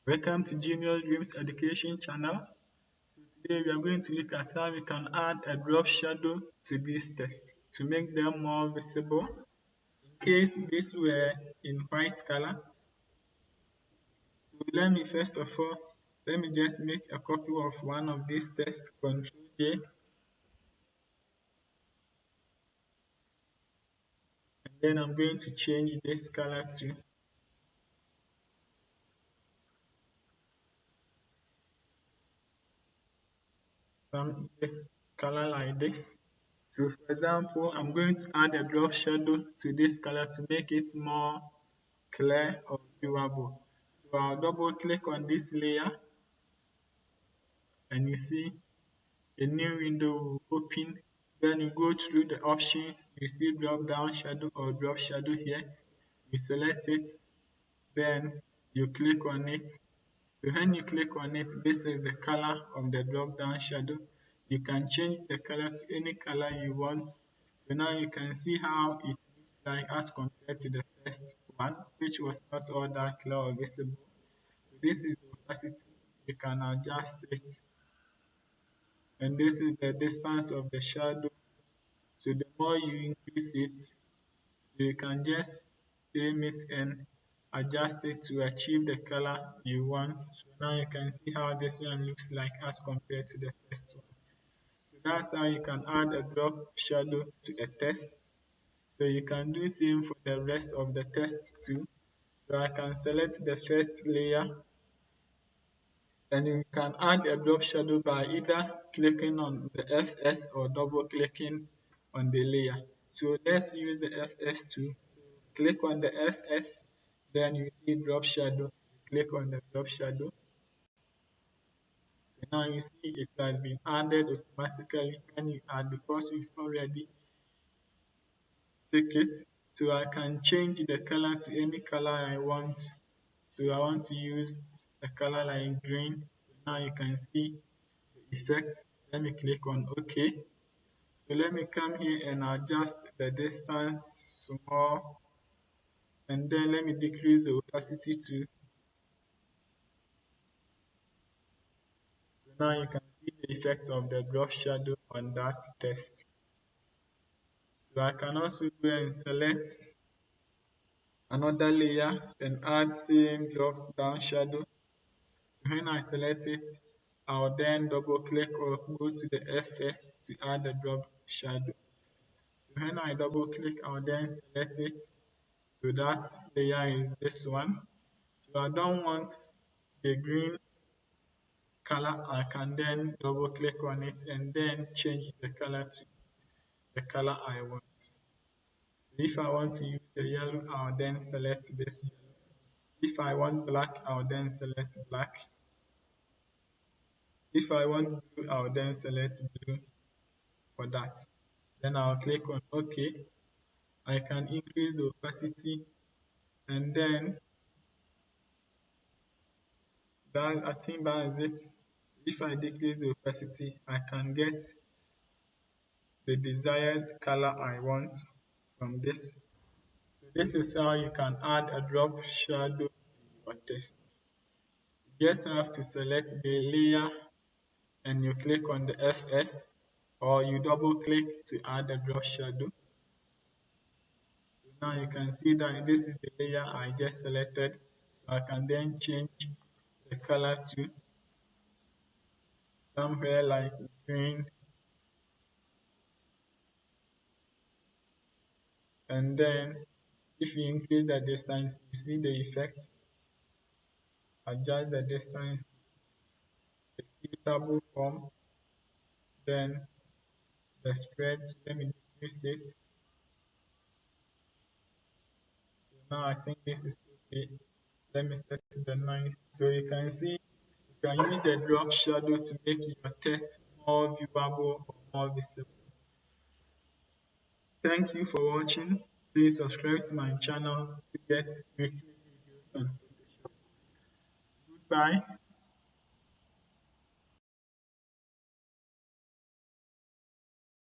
Welcome to Genius Dreams Education channel. So today we are going to look at how we can add a drop shadow to this text to make them more visible. In case these were in white color, so let me just make a copy of one of these text, Ctrl J, and then I'm going to change this color to this color like this. So for example, I'm going to add a drop shadow to this color to make it more clear or viewable. So I'll double click on this layer and you see a new window will open. Then you go through the options, you see drop down shadow or drop shadow here. You select it, then you click on it. So when you click on it, this is the color of the drop down shadow. You can change the color to any color you want. So now you can see how it looks like as compared to the first one, which was not all that clear or visible. So this is the opacity. You can adjust it. And this is the distance of the shadow. So the more you increase it, so you can just aim it and adjust it to achieve the color you want. So now you can see how this one looks like as compared to the first one. So that's how you can add a drop shadow to a text. So you can do same for the rest of the text too. So I can select the first layer and you can add a drop shadow by either clicking on the FS or double clicking on the layer. So let's use the FS to click on the FS, then you see drop shadow, click on the drop shadow. So now you see it has been added automatically when you add because we've already take it. So I can change the color to any color I want. So I want to use a color like green. So now you can see effect. Let me click on OK. So let me come here and adjust the distance small, and then let me decrease the opacity to. So now you can see the effect of the drop shadow on that text. So I can also go and select another layer and add same drop down shadow. So when I select it, I'll then double click or go to the FS to add the drop shadow. So when I double click, I'll then select it. So that layer is this one. So I don't want the green color. I can then double click on it and then change the color to the color I want. So if I want to use the yellow, I'll then select this yellow. If I want black, I'll then select black. If I want blue, I'll then select blue for that. Then I'll click on OK. I can increase the opacity and then that, I think that is it. If I decrease the opacity, I can get the desired color I want from this. So this is how you can add a drop shadow to your text. You just have to select the layer and you click on the FS, or you double click to add a drop shadow. So now you can see that this is the layer I just selected. So I can then change the color to somewhere like green, and then if you increase the distance, you see the effect. Adjust the distance to a suitable form, then the spread, let me decrease it. So now I think this is okay. Let me set the noise. So you can see you can use the drop shadow to make your text more viewable or more visible. Thank you for watching. Please subscribe to my channel to get weekly videos on Photoshop. Goodbye.